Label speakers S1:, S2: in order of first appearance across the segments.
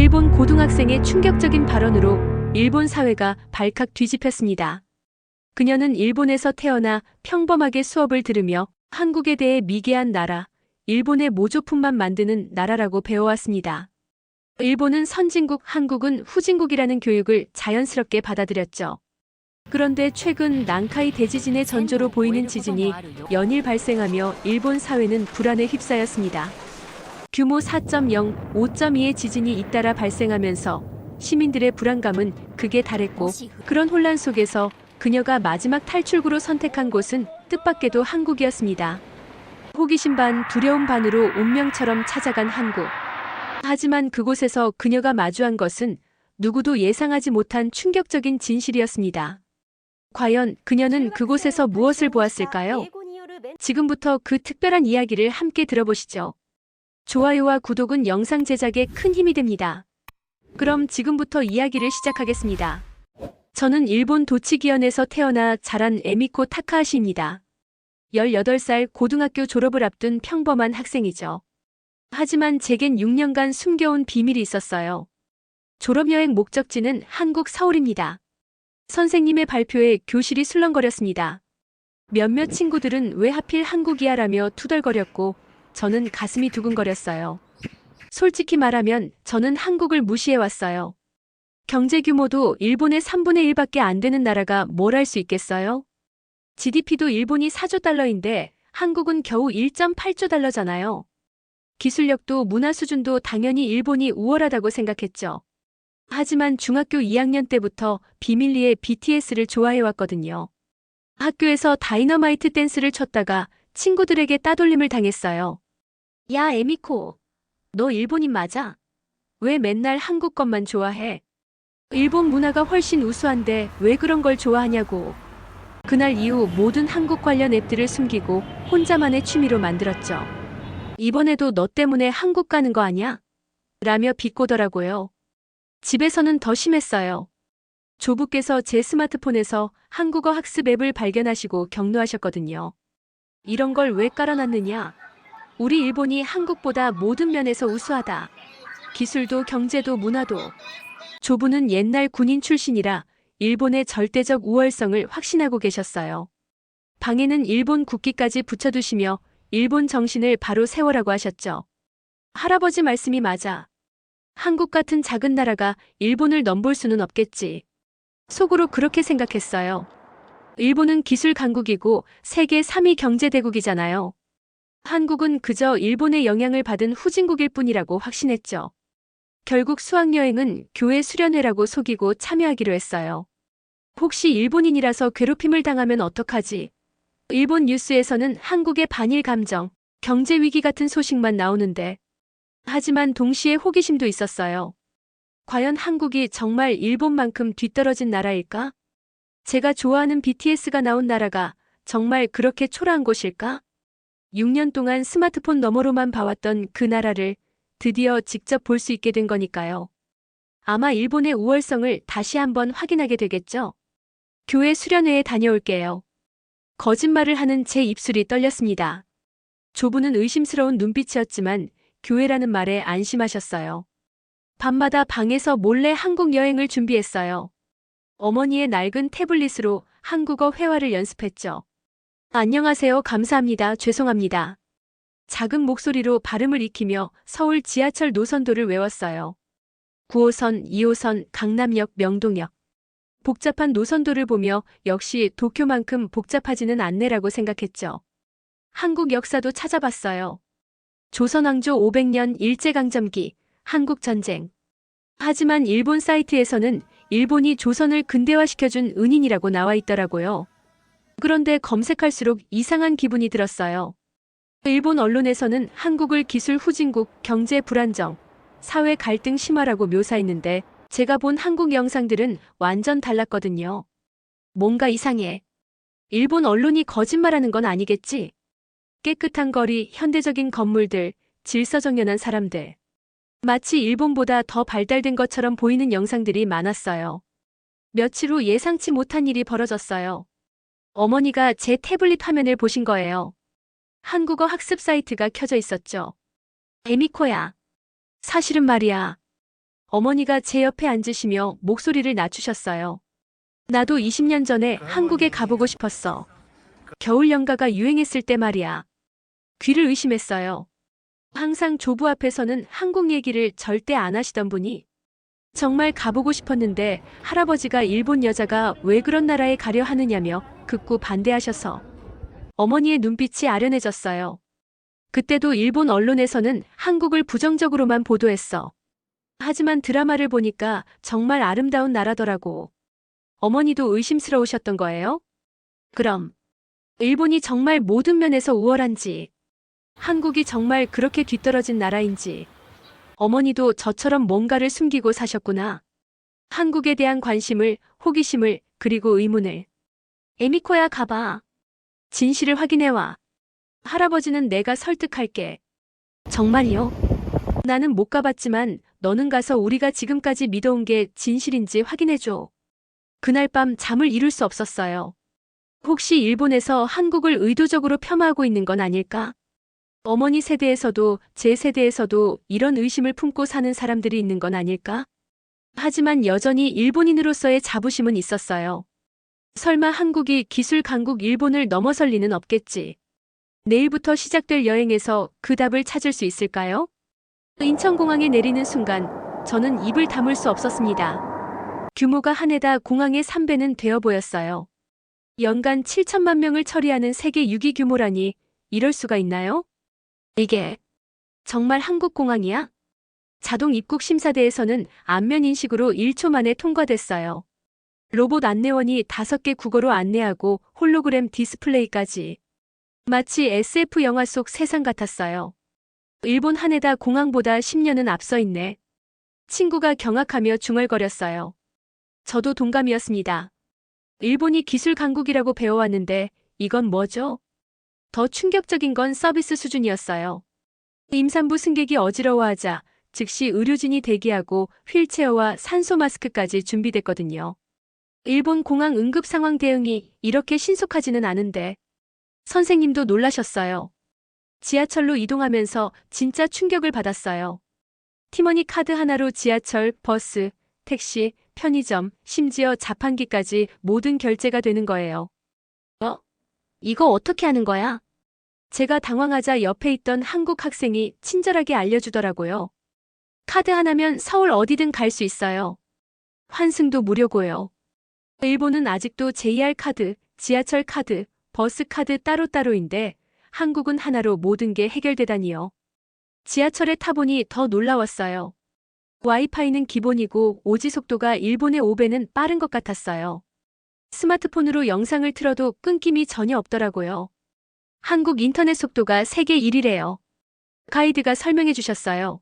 S1: 일본 고등학생의 충격적인 발언으로 일본 사회가 발칵 뒤집혔습니다. 그녀는 일본에서 태어나 평범하게 수업을 들으며 한국에 대해 미개한 나라, 일본의 모조품만 만드는 나라라고 배워왔습니다. 일본은 선진국, 한국은 후진국이라는 교육을 자연스럽게 받아들였죠. 그런데 최근 난카이 대지진의 전조로 보이는 지진이 연일 발생하며 일본 사회는 불안에 휩싸였습니다. 규모 4.0, 5.2의 지진이 잇따라 발생하면서 시민들의 불안감은 극에 달했고, 그런 혼란 속에서 그녀가 마지막 탈출구로 선택한 곳은 뜻밖에도 한국이었습니다. 호기심 반 두려움 반으로 운명처럼 찾아간 한국. 하지만 그곳에서 그녀가 마주한 것은 누구도 예상하지 못한 충격적인 진실이었습니다. 과연 그녀는 그곳에서 무엇을 보았을까요? 지금부터 그 특별한 이야기를 함께 들어보시죠. 좋아요와 구독은 영상 제작에 큰 힘이 됩니다. 그럼 지금부터 이야기를 시작하겠습니다. 저는 일본 도치기현에서 태어나 자란 에미코 타카하시입니다. 18살 고등학교 졸업을 앞둔 평범한 학생이죠. 하지만 제겐 6년간 숨겨온 비밀이 있었어요. 졸업여행 목적지는 한국 서울입니다. 선생님의 발표에 교실이 술렁거렸습니다. 몇몇 친구들은 왜 하필 한국이야라며 투덜거렸고, 저는 가슴이 두근거렸어요. 솔직히 말하면 저는 한국을 무시해왔어요. 경제 규모도 일본의 3분의 1밖에 안 되는 나라가 뭘 할 수 있겠어요? GDP도 일본이 4조 달러인데 한국은 겨우 1.8조 달러잖아요. 기술력도 문화 수준도 당연히 일본이 우월하다고 생각했죠. 하지만 중학교 2학년 때부터 비밀리에 BTS를 좋아해왔거든요. 학교에서 다이너마이트 댄스를 췄다가 친구들에게 따돌림을 당했어요. 야, 에미코. 너 일본인 맞아? 왜 맨날 한국 것만 좋아해? 일본 문화가 훨씬 우수한데 왜 그런 걸 좋아하냐고. 그날 이후 모든 한국 관련 앱들을 숨기고 혼자만의 취미로 만들었죠. 이번에도 너 때문에 한국 가는 거 아니야? 라며 비꼬더라고요. 집에서는 더 심했어요. 조부께서 제 스마트폰에서 한국어 학습 앱을 발견하시고 격노하셨거든요. 이런 걸 왜 깔아놨느냐? 우리 일본이 한국보다 모든 면에서 우수하다. 기술도 경제도 문화도. 조부는 옛날 군인 출신이라 일본의 절대적 우월성을 확신하고 계셨어요. 방에는 일본 국기까지 붙여두시며 일본 정신을 바로 세워라고 하셨죠. 할아버지 말씀이 맞아. 한국 같은 작은 나라가 일본을 넘볼 수는 없겠지. 속으로 그렇게 생각했어요. 일본은 기술 강국이고 세계 3위 경제대국이잖아요. 한국은 그저 일본의 영향을 받은 후진국일 뿐이라고 확신했죠. 결국 수학여행은 교회 수련회라고 속이고 참여하기로 했어요. 혹시 일본인이라서 괴롭힘을 당하면 어떡하지? 일본 뉴스에서는 한국의 반일 감정, 경제 위기 같은 소식만 나오는데. 하지만 동시에 호기심도 있었어요. 과연 한국이 정말 일본만큼 뒤떨어진 나라일까? 제가 좋아하는 BTS가 나온 나라가 정말 그렇게 초라한 곳일까? 6년 동안 스마트폰 너머로만 봐왔던 그 나라를 드디어 직접 볼 수 있게 된 거니까요. 아마 일본의 우월성을 다시 한번 확인하게 되겠죠? 교회 수련회에 다녀올게요. 거짓말을 하는 제 입술이 떨렸습니다. 조부는 의심스러운 눈빛이었지만 교회라는 말에 안심하셨어요. 밤마다 방에서 몰래 한국 여행을 준비했어요. 어머니의 낡은 태블릿으로 한국어 회화를 연습했죠. 안녕하세요, 감사합니다, 죄송합니다. 작은 목소리로 발음을 익히며 서울 지하철 노선도를 외웠어요. 9호선, 2호선, 강남역, 명동역. 복잡한 노선도를 보며 역시 도쿄만큼 복잡하지는 않네라고 생각했죠. 한국 역사도 찾아봤어요. 조선왕조 500년 일제강점기, 한국전쟁. 하지만 일본 사이트에서는 일본이 조선을 근대화시켜준 은인이라고 나와 있더라고요. 그런데 검색할수록 이상한 기분이 들었어요. 일본 언론에서는 한국을 기술 후진국, 경제 불안정, 사회 갈등 심화라고 묘사했는데 제가 본 한국 영상들은 완전 달랐거든요. 뭔가 이상해. 일본 언론이 거짓말하는 건 아니겠지? 깨끗한 거리, 현대적인 건물들, 질서정연한 사람들. 마치 일본보다 더 발달된 것처럼 보이는 영상들이 많았어요. 며칠 후 예상치 못한 일이 벌어졌어요. 어머니가 제 태블릿 화면을 보신 거예요. 한국어 학습 사이트가 켜져 있었죠. 에미코야. 사실은 말이야. 어머니가 제 옆에 앉으시며 목소리를 낮추셨어요. 나도 20년 전에 한국에 가보고 싶었어. 겨울 연가가 유행했을 때 말이야. 귀를 의심했어요. 항상 조부 앞에서는 한국 얘기를 절대 안 하시던 분이 정말 가보고 싶었는데 할아버지가 일본 여자가 왜 그런 나라에 가려 하느냐며 극구 반대하셔서 어머니의 눈빛이 아련해졌어요. 그때도 일본 언론에서는 한국을 부정적으로만 보도했어. 하지만 드라마를 보니까 정말 아름다운 나라더라고. 어머니도 의심스러우셨던 거예요? 그럼 일본이 정말 모든 면에서 우월한지, 한국이 정말 그렇게 뒤떨어진 나라인지, 어머니도 저처럼 뭔가를 숨기고 사셨구나. 한국에 대한 관심을, 호기심을, 그리고 의문을. 에미코야 가봐. 진실을 확인해와. 할아버지는 내가 설득할게. 정말요? 나는 못 가봤지만 너는 가서 우리가 지금까지 믿어온 게 진실인지 확인해줘. 그날 밤 잠을 이룰 수 없었어요. 혹시 일본에서 한국을 의도적으로 폄하하고 있는 건 아닐까? 어머니 세대에서도 제 세대에서도 이런 의심을 품고 사는 사람들이 있는 건 아닐까? 하지만 여전히 일본인으로서의 자부심은 있었어요. 설마 한국이 기술 강국 일본을 넘어설 리는 없겠지. 내일부터 시작될 여행에서 그 답을 찾을 수 있을까요? 인천공항에 내리는 순간 저는 입을 다물 수 없었습니다. 규모가 하네다 공항의 3배는 되어 보였어요. 연간 7천만 명을 처리하는 세계 6위 규모라니 이럴 수가 있나요? 이게 정말 한국 공항이야? 자동 입국 심사대에서는 안면 인식으로 1초 만에 통과됐어요. 로봇 안내원이 5개 국어로 안내하고 홀로그램 디스플레이까지. 마치 SF 영화 속 세상 같았어요. 일본 하네다 공항보다 10년은 앞서 있네. 친구가 경악하며 중얼거렸어요. 저도 동감이었습니다. 일본이 기술 강국이라고 배워왔는데 이건 뭐죠? 더 충격적인 건 서비스 수준이었어요. 임산부 승객이 어지러워하자 즉시 의료진이 대기하고 휠체어와 산소 마스크까지 준비됐거든요. 일본 공항 응급 상황 대응이 이렇게 신속하지는 않은데 선생님도 놀라셨어요. 지하철로 이동하면서 진짜 충격을 받았어요. 티머니 카드 하나로 지하철, 버스, 택시, 편의점, 심지어 자판기까지 모든 결제가 되는 거예요. 이거 어떻게 하는 거야? 제가 당황하자 옆에 있던 한국 학생이 친절하게 알려주더라고요. 카드 하나면 서울 어디든 갈 수 있어요. 환승도 무료고요. 일본은 아직도 JR 카드, 지하철 카드, 버스 카드 따로따로인데 한국은 하나로 모든 게 해결되다니요. 지하철에 타보니 더 놀라웠어요. 와이파이는 기본이고 오지 속도가 일본의 5배는 빠른 것 같았어요. 스마트폰으로 영상을 틀어도 끊김이 전혀 없더라고요. 한국 인터넷 속도가 세계 1위래요. 가이드가 설명해 주셨어요.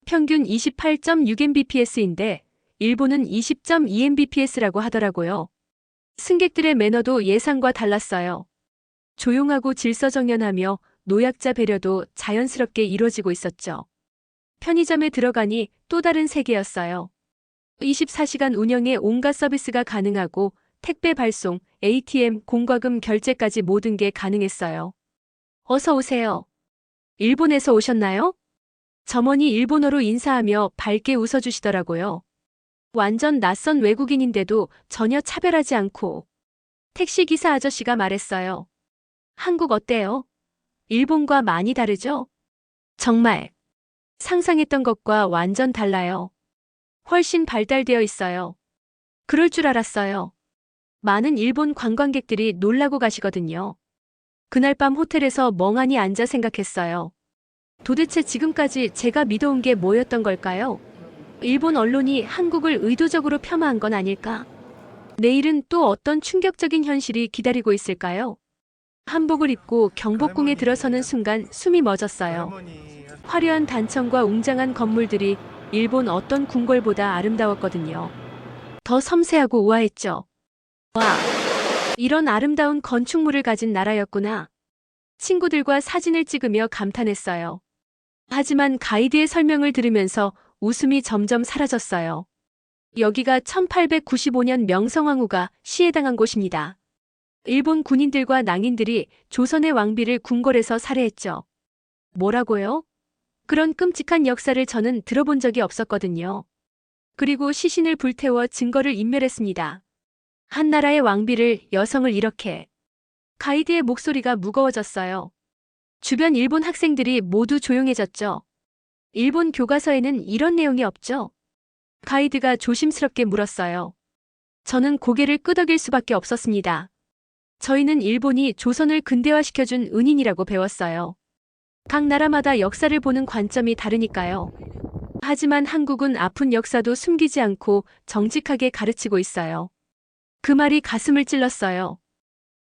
S1: 평균 28.6mbps인데 일본은 20.2mbps라고 하더라고요. 승객들의 매너도 예상과 달랐어요. 조용하고 질서정연하며 노약자 배려도 자연스럽게 이루어지고 있었죠. 편의점에 들어가니 또 다른 세계였어요. 24시간 운영에 온갖 서비스가 가능하고 택배 발송, ATM, 공과금 결제까지 모든 게 가능했어요. 어서 오세요. 일본에서 오셨나요? 점원이 일본어로 인사하며 밝게 웃어주시더라고요. 완전 낯선 외국인인데도 전혀 차별하지 않고 택시기사 아저씨가 말했어요. 한국 어때요? 일본과 많이 다르죠? 정말 상상했던 것과 완전 달라요. 훨씬 발달되어 있어요. 그럴 줄 알았어요. 많은 일본 관광객들이 놀라고 가시거든요. 그날 밤 호텔에서 멍하니 앉아 생각했어요. 도대체 지금까지 제가 믿어온 게 뭐였던 걸까요? 일본 언론이 한국을 의도적으로 폄하한 건 아닐까? 내일은 또 어떤 충격적인 현실이 기다리고 있을까요? 한복을 입고 경복궁에 들어서는 순간 숨이 멎었어요. 화려한 단청과 웅장한 건물들이 일본 어떤 궁궐보다 아름다웠거든요. 더 섬세하고 우아했죠. 와, 이런 아름다운 건축물을 가진 나라였구나. 친구들과 사진을 찍으며 감탄했어요. 하지만 가이드의 설명을 들으면서 웃음이 점점 사라졌어요. 여기가 1895년 명성황후가 시해당한 곳입니다. 일본 군인들과 낭인들이 조선의 왕비를 궁궐에서 살해했죠. 뭐라고요? 그런 끔찍한 역사를 저는 들어본 적이 없었거든요. 그리고 시신을 불태워 증거를 인멸했습니다. 한 나라의 왕비를, 여성을 이렇게. 가이드의 목소리가 무거워졌어요. 주변 일본 학생들이 모두 조용해졌죠. 일본 교과서에는 이런 내용이 없죠. 가이드가 조심스럽게 물었어요. 저는 고개를 끄덕일 수밖에 없었습니다. 저희는 일본이 조선을 근대화시켜준 은인이라고 배웠어요. 각 나라마다 역사를 보는 관점이 다르니까요. 하지만 한국은 아픈 역사도 숨기지 않고 정직하게 가르치고 있어요. 그 말이 가슴을 찔렀어요.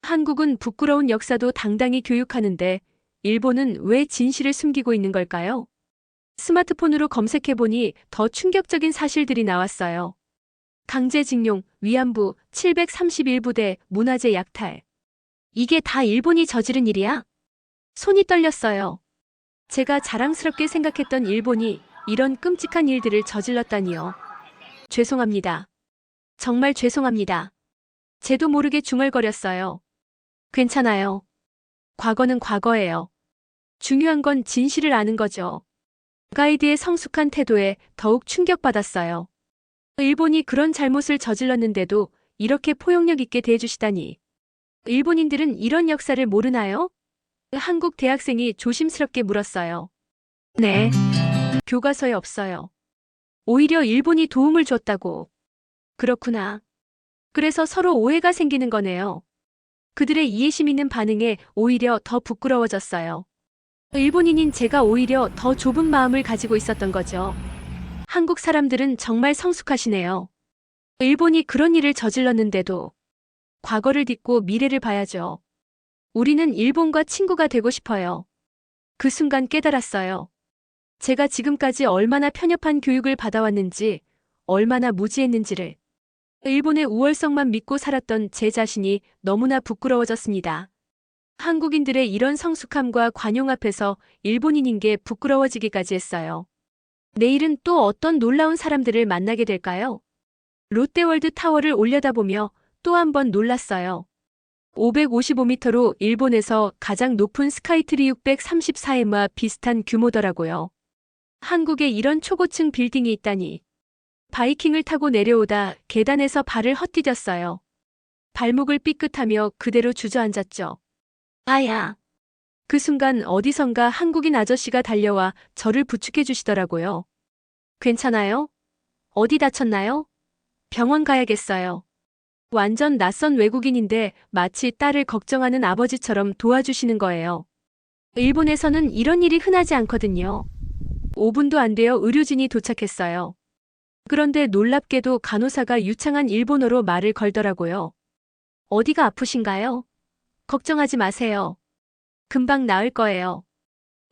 S1: 한국은 부끄러운 역사도 당당히 교육하는데 일본은 왜 진실을 숨기고 있는 걸까요? 스마트폰으로 검색해보니 더 충격적인 사실들이 나왔어요. 강제징용, 위안부, 731부대, 문화재 약탈. 이게 다 일본이 저지른 일이야? 손이 떨렸어요. 제가 자랑스럽게 생각했던 일본이 이런 끔찍한 일들을 저질렀다니요. 죄송합니다. 정말 죄송합니다. 제도 모르게 중얼거렸어요. 괜찮아요. 과거는 과거예요. 중요한 건 진실을 아는 거죠. 가이드의 성숙한 태도에 더욱 충격받았어요. 일본이 그런 잘못을 저질렀는데도 이렇게 포용력 있게 대해주시다니. 일본인들은 이런 역사를 모르나요? 한국 대학생이 조심스럽게 물었어요. 네. 교과서에 없어요. 오히려 일본이 도움을 줬다고. 그렇구나. 그래서 서로 오해가 생기는 거네요. 그들의 이해심 있는 반응에 오히려 더 부끄러워졌어요. 일본인인 제가 오히려 더 좁은 마음을 가지고 있었던 거죠. 한국 사람들은 정말 성숙하시네요. 일본이 그런 일을 저질렀는데도 과거를 딛고 미래를 봐야죠. 우리는 일본과 친구가 되고 싶어요. 그 순간 깨달았어요. 제가 지금까지 얼마나 편협한 교육을 받아왔는지, 얼마나 무지했는지를. 일본의 우월성만 믿고 살았던 제 자신이 너무나 부끄러워졌습니다. 한국인들의 이런 성숙함과 관용 앞에서 일본인인 게 부끄러워지기까지 했어요. 내일은 또 어떤 놀라운 사람들을 만나게 될까요? 롯데월드 타워를 올려다보며 또 한 번 놀랐어요. 555m로 일본에서 가장 높은 스카이트리 634m와 비슷한 규모더라고요. 한국에 이런 초고층 빌딩이 있다니. 바이킹을 타고 내려오다 계단에서 발을 헛디뎠어요. 발목을 삐끗하며 그대로 주저앉았죠. 아야. 그 순간 어디선가 한국인 아저씨가 달려와 저를 부축해 주시더라고요. 괜찮아요? 어디 다쳤나요? 병원 가야겠어요. 완전 낯선 외국인인데 마치 딸을 걱정하는 아버지처럼 도와주시는 거예요. 일본에서는 이런 일이 흔하지 않거든요. 5분도 안 되어 의료진이 도착했어요. 그런데 놀랍게도 간호사가 유창한 일본어로 말을 걸더라고요. 어디가 아프신가요? 걱정하지 마세요. 금방 나을 거예요.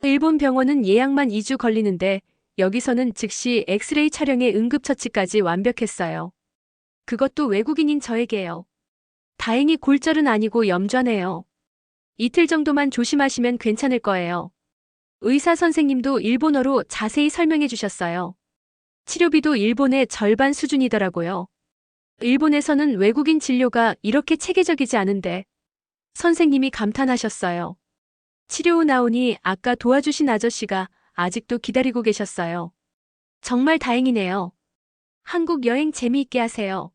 S1: 일본 병원은 예약만 2주 걸리는데 여기서는 즉시 엑스레이 촬영에 응급처치까지 완벽했어요. 그것도 외국인인 저에게요. 다행히 골절은 아니고 염좌네요. 이틀 정도만 조심하시면 괜찮을 거예요. 의사 선생님도 일본어로 자세히 설명해 주셨어요. 치료비도 일본의 절반 수준이더라고요. 일본에서는 외국인 진료가 이렇게 체계적이지 않은데 선생님이 감탄하셨어요. 치료 후 나오니 아까 도와주신 아저씨가 아직도 기다리고 계셨어요. 정말 다행이네요. 한국 여행 재미있게 하세요.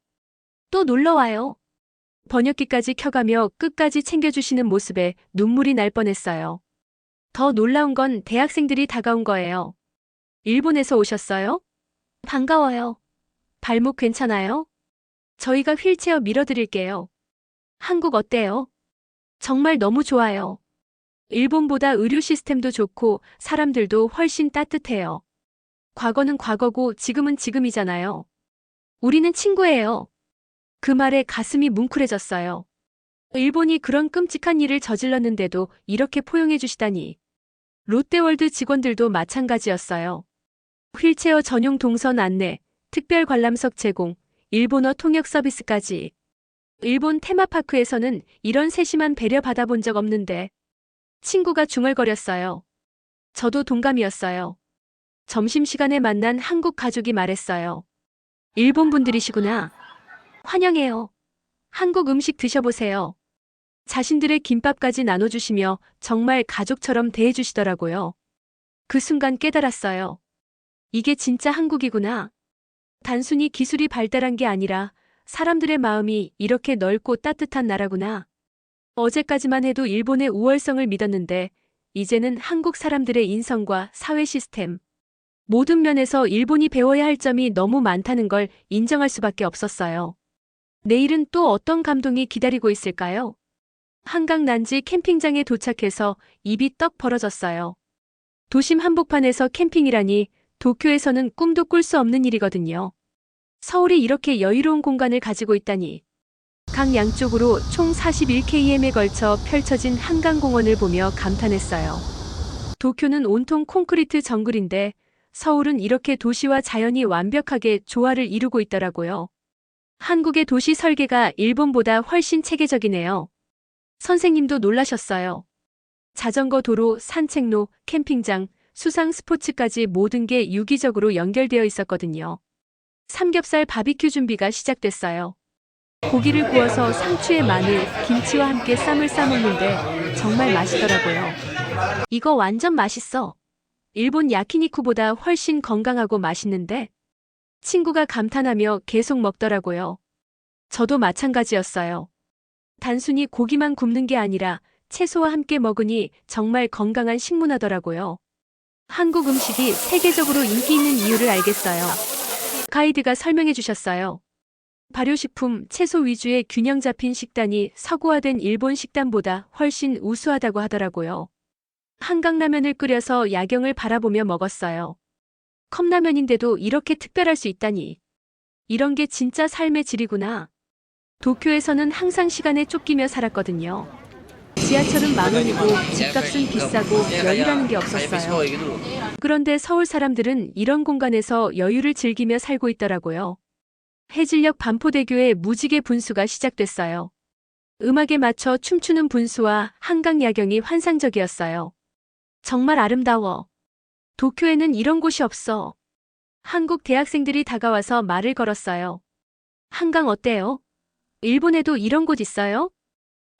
S1: 또 놀러와요. 번역기까지 켜가며 끝까지 챙겨주시는 모습에 눈물이 날 뻔했어요. 더 놀라운 건 대학생들이 다가온 거예요. 일본에서 오셨어요? 반가워요. 발목 괜찮아요? 저희가 휠체어 밀어드릴게요. 한국 어때요? 정말 너무 좋아요. 일본보다 의료 시스템도 좋고 사람들도 훨씬 따뜻해요. 과거는 과거고 지금은 지금이잖아요. 우리는 친구예요. 그 말에 가슴이 뭉클해졌어요. 일본이 그런 끔찍한 일을 저질렀는데도 이렇게 포용해 주시다니. 롯데월드 직원들도 마찬가지였어요. 휠체어 전용 동선 안내, 특별 관람석 제공, 일본어 통역 서비스까지. 일본 테마파크에서는 이런 세심한 배려 받아본 적 없는데. 친구가 중얼거렸어요. 저도 동감이었어요. 점심시간에 만난 한국 가족이 말했어요. 일본 분들이시구나. 환영해요. 한국 음식 드셔보세요. 자신들의 김밥까지 나눠주시며 정말 가족처럼 대해주시더라고요. 그 순간 깨달았어요. 이게 진짜 한국이구나. 단순히 기술이 발달한 게 아니라 사람들의 마음이 이렇게 넓고 따뜻한 나라구나. 어제까지만 해도 일본의 우월성을 믿었는데 이제는 한국 사람들의 인성과 사회 시스템, 모든 면에서 일본이 배워야 할 점이 너무 많다는 걸 인정할 수밖에 없었어요. 내일은 또 어떤 감동이 기다리고 있을까요? 한강 난지 캠핑장에 도착해서 입이 떡 벌어졌어요. 도심 한복판에서 캠핑이라니 도쿄에서는 꿈도 꿀 수 없는 일이거든요. 서울이 이렇게 여유로운 공간을 가지고 있다니. 강 양쪽으로 총 41km에 걸쳐 펼쳐진 한강공원을 보며 감탄했어요. 도쿄는 온통 콘크리트 정글인데 서울은 이렇게 도시와 자연이 완벽하게 조화를 이루고 있더라고요. 한국의 도시 설계가 일본보다 훨씬 체계적이네요. 선생님도 놀라셨어요. 자전거 도로, 산책로, 캠핑장, 수상 스포츠까지 모든 게 유기적으로 연결되어 있었거든요. 삼겹살 바비큐 준비가 시작됐어요. 고기를 구워서 상추에 마늘, 김치와 함께 쌈을 싸먹는데 정말 맛있더라고요. 이거 완전 맛있어. 일본 야키니쿠보다 훨씬 건강하고 맛있는데? 친구가 감탄하며 계속 먹더라고요. 저도 마찬가지였어요. 단순히 고기만 굽는 게 아니라 채소와 함께 먹으니 정말 건강한 식문화더라고요. 한국 음식이 세계적으로 인기 있는 이유를 알겠어요. 가이드가 설명해 주셨어요. 발효식품, 채소 위주의 균형 잡힌 식단이 서구화된 일본 식단보다 훨씬 우수하다고 하더라고요. 한강라면을 끓여서 야경을 바라보며 먹었어요. 컵라면인데도 이렇게 특별할 수 있다니. 이런 게 진짜 삶의 질이구나. 도쿄에서는 항상 시간에 쫓기며 살았거든요. 지하철은 10,000원이고 집값은 비싸고 여유라는 게 없었어요. 그런데 서울 사람들은 이런 공간에서 여유를 즐기며 살고 있더라고요. 해질녘 반포대교의 무지개 분수가 시작됐어요. 음악에 맞춰 춤추는 분수와 한강 야경이 환상적이었어요. 정말 아름다워. 도쿄에는 이런 곳이 없어. 한국 대학생들이 다가와서 말을 걸었어요. 한강 어때요? 일본에도 이런 곳 있어요?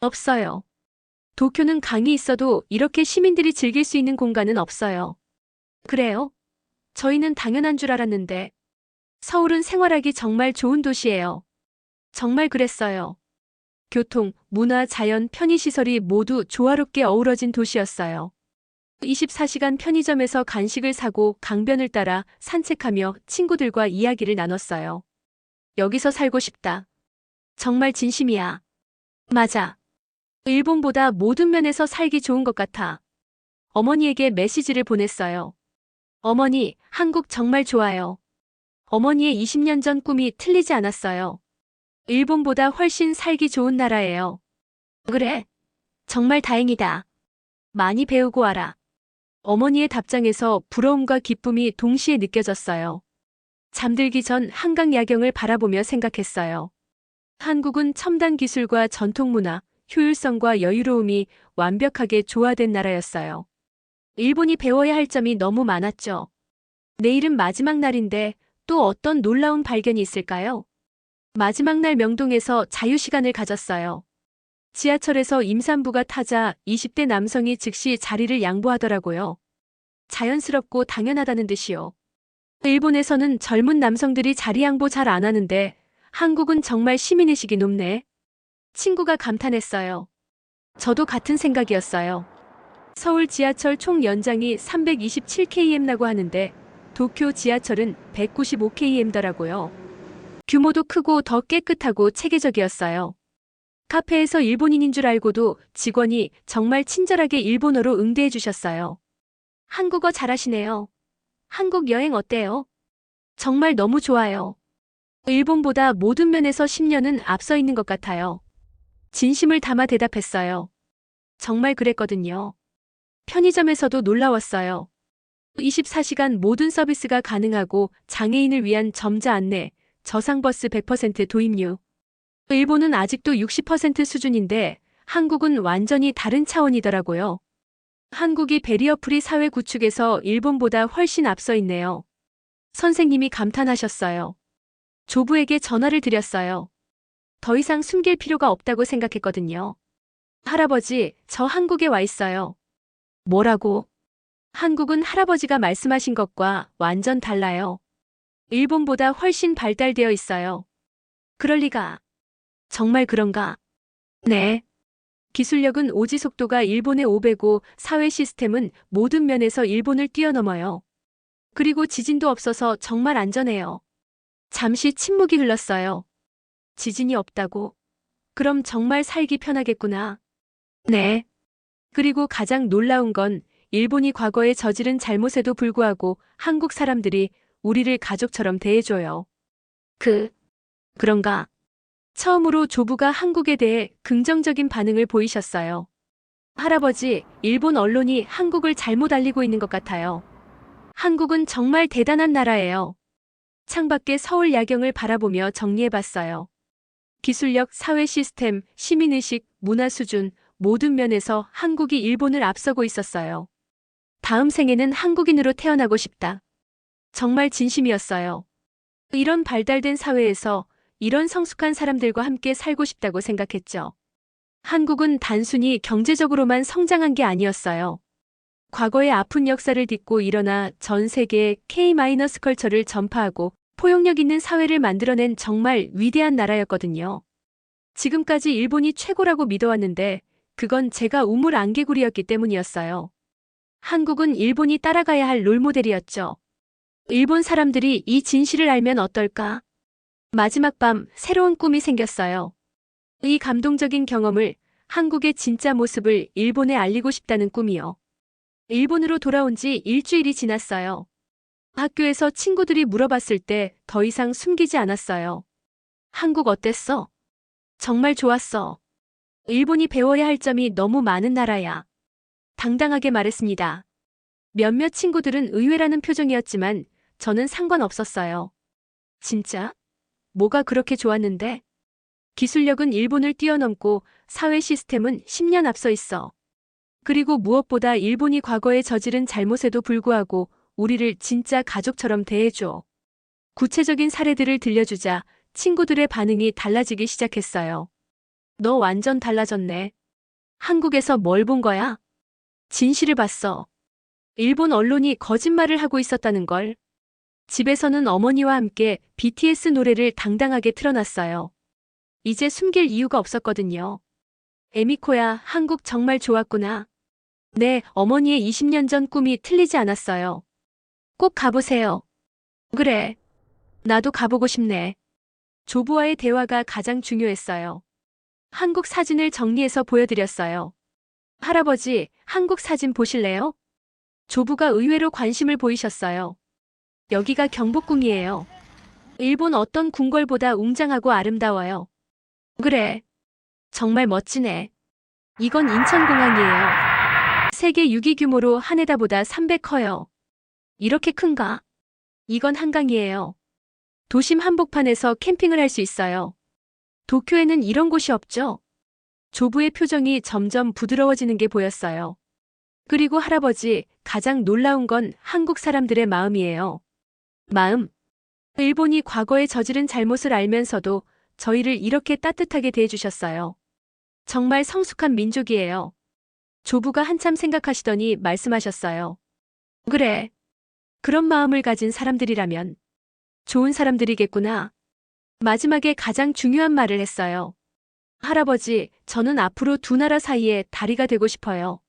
S1: 없어요. 도쿄는 강이 있어도 이렇게 시민들이 즐길 수 있는 공간은 없어요. 그래요? 저희는 당연한 줄 알았는데. 서울은 생활하기 정말 좋은 도시예요. 정말 그랬어요. 교통, 문화, 자연, 편의시설이 모두 조화롭게 어우러진 도시였어요. 24시간 편의점에서 간식을 사고 강변을 따라 산책하며 친구들과 이야기를 나눴어요. 여기서 살고 싶다. 정말 진심이야. 맞아. 일본보다 모든 면에서 살기 좋은 것 같아. 어머니에게 메시지를 보냈어요. 어머니, 한국 정말 좋아요. 어머니의 20년 전 꿈이 틀리지 않았어요. 일본보다 훨씬 살기 좋은 나라예요. 그래? 정말 다행이다. 많이 배우고 와라. 어머니의 답장에서 부러움과 기쁨이 동시에 느껴졌어요. 잠들기 전 한강 야경을 바라보며 생각했어요. 한국은 첨단 기술과 전통 문화, 효율성과 여유로움이 완벽하게 조화된 나라였어요. 일본이 배워야 할 점이 너무 많았죠. 내일은 마지막 날인데 또 어떤 놀라운 발견이 있을까요? 마지막 날 명동에서 자유시간을 가졌어요. 지하철에서 임산부가 타자 20대 남성이 즉시 자리를 양보하더라고요. 자연스럽고 당연하다는 듯이요. 일본에서는 젊은 남성들이 자리 양보 잘 안 하는데 한국은 정말 시민의식이 높네. 친구가 감탄했어요. 저도 같은 생각이었어요. 서울 지하철 총 연장이 327km라고 하는데 도쿄 지하철은 195km더라고요. 규모도 크고 더 깨끗하고 체계적이었어요. 카페에서 일본인인 줄 알고도 직원이 정말 친절하게 일본어로 응대해 주셨어요. 한국어 잘하시네요. 한국 여행 어때요? 정말 너무 좋아요. 일본보다 모든 면에서 10년은 앞서 있는 것 같아요. 진심을 담아 대답했어요. 정말 그랬거든요. 편의점에서도 놀라웠어요. 24시간 모든 서비스가 가능하고 장애인을 위한 점자 안내, 저상버스 100% 도입류. 일본은 아직도 60% 수준인데 한국은 완전히 다른 차원이더라고요. 한국이 베리어 프리 사회 구축에서 일본보다 훨씬 앞서 있네요. 선생님이 감탄하셨어요. 조부에게 전화를 드렸어요. 더 이상 숨길 필요가 없다고 생각했거든요. 할아버지, 저 한국에 와 있어요. 뭐라고? 한국은 할아버지가 말씀하신 것과 완전 달라요. 일본보다 훨씬 발달되어 있어요. 그럴 리가. 정말 그런가? 네. 기술력은 오지 속도가 일본의 5배고 사회 시스템은 모든 면에서 일본을 뛰어넘어요. 그리고 지진도 없어서 정말 안전해요. 잠시 침묵이 흘렀어요. 지진이 없다고? 그럼 정말 살기 편하겠구나. 네. 그리고 가장 놀라운 건 일본이 과거에 저지른 잘못에도 불구하고 한국 사람들이 우리를 가족처럼 대해줘요. 그런가? 처음으로 조부가 한국에 대해 긍정적인 반응을 보이셨어요. 할아버지, 일본 언론이 한국을 잘못 알리고 있는 것 같아요. 한국은 정말 대단한 나라예요. 창밖의 서울 야경을 바라보며 정리해봤어요. 기술력, 사회 시스템, 시민의식, 문화 수준, 모든 면에서 한국이 일본을 앞서고 있었어요. 다음 생에는 한국인으로 태어나고 싶다. 정말 진심이었어요. 이런 발달된 사회에서 이런 성숙한 사람들과 함께 살고 싶다고 생각했죠. 한국은 단순히 경제적으로만 성장한 게 아니었어요. 과거의 아픈 역사를 딛고 일어나 전 세계에 K-컬처를 전파하고 포용력 있는 사회를 만들어낸 정말 위대한 나라였거든요. 지금까지 일본이 최고라고 믿어왔는데 그건 제가 우물 안개구리였기 때문이었어요. 한국은 일본이 따라가야 할 롤모델이었죠. 일본 사람들이 이 진실을 알면 어떨까? 마지막 밤 새로운 꿈이 생겼어요. 이 감동적인 경험을, 한국의 진짜 모습을 일본에 알리고 싶다는 꿈이요. 일본으로 돌아온 지 일주일이 지났어요. 학교에서 친구들이 물어봤을 때 더 이상 숨기지 않았어요. 한국 어땠어? 정말 좋았어. 일본이 배워야 할 점이 너무 많은 나라야. 당당하게 말했습니다. 몇몇 친구들은 의외라는 표정이었지만 저는 상관없었어요. 진짜? 뭐가 그렇게 좋았는데? 기술력은 일본을 뛰어넘고 사회 시스템은 10년 앞서 있어. 그리고 무엇보다 일본이 과거에 저지른 잘못에도 불구하고 우리를 진짜 가족처럼 대해줘. 구체적인 사례들을 들려주자 친구들의 반응이 달라지기 시작했어요. 너 완전 달라졌네. 한국에서 뭘 본 거야? 진실을 봤어. 일본 언론이 거짓말을 하고 있었다는 걸. 집에서는 어머니와 함께 BTS 노래를 당당하게 틀어놨어요. 이제 숨길 이유가 없었거든요. 에미코야, 한국 정말 좋았구나. 네, 어머니의 20년 전 꿈이 틀리지 않았어요. 꼭 가보세요. 그래. 나도 가보고 싶네. 조부와의 대화가 가장 중요했어요. 한국 사진을 정리해서 보여드렸어요. 할아버지, 한국 사진 보실래요? 조부가 의외로 관심을 보이셨어요. 여기가 경복궁이에요. 일본 어떤 궁궐보다 웅장하고 아름다워요. 그래. 정말 멋지네. 이건 인천공항이에요. 세계 6위 규모로 하네다보다 3배 커요. 이렇게 큰가? 이건 한강이에요. 도심 한복판에서 캠핑을 할 수 있어요. 도쿄에는 이런 곳이 없죠? 조부의 표정이 점점 부드러워지는 게 보였어요. 그리고 할아버지, 가장 놀라운 건 한국 사람들의 마음이에요. 마음. 일본이 과거에 저지른 잘못을 알면서도 저희를 이렇게 따뜻하게 대해주셨어요. 정말 성숙한 민족이에요. 조부가 한참 생각하시더니 말씀하셨어요. 그래. 그런 마음을 가진 사람들이라면 좋은 사람들이겠구나. 마지막에 가장 중요한 말을 했어요. 할아버지, 저는 앞으로 두 나라 사이에 다리가 되고 싶어요.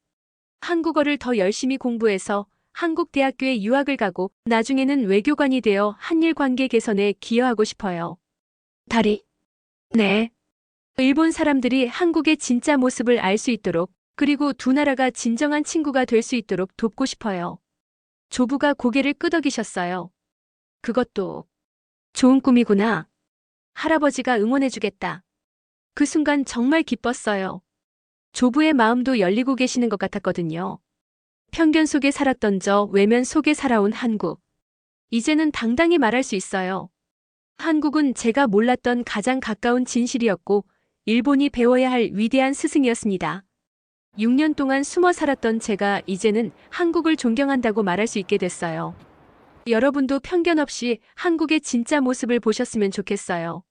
S1: 한국어를 더 열심히 공부해서 한국 대학교에 유학을 가고 나중에는 외교관이 되어 한일 관계 개선에 기여하고 싶어요. 다리? 네. 일본 사람들이 한국의 진짜 모습을 알 수 있도록, 그리고 두 나라가 진정한 친구가 될 수 있도록 돕고 싶어요. 조부가 고개를 끄덕이셨어요. 그것도 좋은 꿈이구나. 할아버지가 응원해주겠다. 그 순간 정말 기뻤어요. 조부의 마음도 열리고 계시는 것 같았거든요. 편견 속에 살았던 저 외면 속에 살아온 한국. 이제는 당당히 말할 수 있어요. 한국은 제가 몰랐던 가장 가까운 진실이었고 일본이 배워야 할 위대한 스승이었습니다. 6년 동안 숨어 살았던 제가 이제는 한국을 존경한다고 말할 수 있게 됐어요. 여러분도 편견 없이 한국의 진짜 모습을 보셨으면 좋겠어요.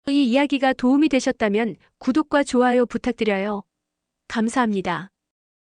S1: 이 이야기가 도움이 되셨다면 구독과 좋아요 부탁드려요. 감사합니다.